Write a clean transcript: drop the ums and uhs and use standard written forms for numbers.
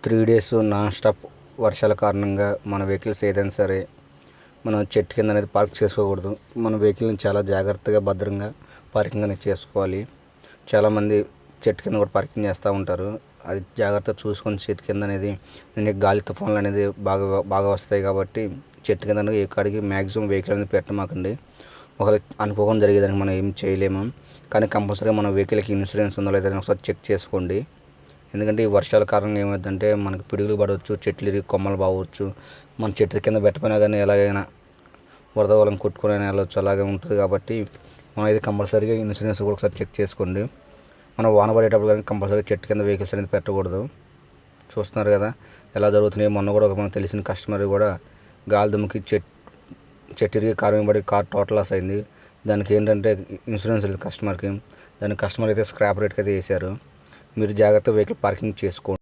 3 days non stop వర్షాల కారణంగా మన వెహికల్స్ ఏదైనా సరే మనం చెట్టు కింద అనేది పార్క్ చేసుకోకూడదు. మన వెహికల్ని చాలా జాగ్రత్తగా భద్రంగా పార్కింగ్ అనేది చేసుకోవాలి. చాలామంది చెట్టు కింద కూడా పార్కింగ్ చేస్తూ ఉంటారు. అది జాగ్రత్తగా చూసుకొని చెట్టు కింద అనేది గాలి తుఫాన్లు అనేది బాగా వస్తాయి కాబట్టి చెట్టు కింద ఏ కాడికి మ్యాక్సిమం వెహికల్ అనేది పెట్టమాకండి. ఒకవేళ అనుకోకుండా జరిగేదానికి మనం ఏం చేయలేము. కానీ కంపల్సరీగా మన వెహికల్కి ఇన్సూరెన్స్ ఉందో లేదో ఒకసారి చెక్ చేసుకోండి. ఎందుకంటే ఈ వర్షాల కారణంగా ఏమవుతుందంటే మనకు పిడుగులు పడవచ్చు, చెట్లు ఇరిగి కొమ్మలు బాగవచ్చు. మన చెట్టు కింద పెట్టపోయినా కానీ ఎలాగైనా వరద వాళ్ళని కొట్టుకొని వెళ్ళవచ్చు, అలాగే ఉంటుంది. కాబట్టి మనం ఇది కంపల్సరీగా ఇన్సూరెన్స్ కూడా ఒకసారి చెక్ చేసుకోండి. మనం వాన పడేటప్పుడు కానీ కంపల్సరీగా చెట్టు కింద వెహికల్స్ అనేది పెట్టకూడదు. చూస్తున్నారు కదా ఎలా జరుగుతున్నాయి. మొన్న కూడా మనకు తెలిసిన కస్టమర్ కూడా గాలి దుమ్ముకి చెట్టు ఇరిగి కారు పడి కార్ టోటల్ లాస్ అయింది. దానికి ఏంటంటే ఇన్సూరెన్స్ లేదు కస్టమర్కి. దానికి కస్టమర్ అయితే స్క్రాప్ రేట్కి అయితే వేశారు. మీరు జాగ్రత్తగా వెహికల్ పార్కింగ్ చేసుకోండి.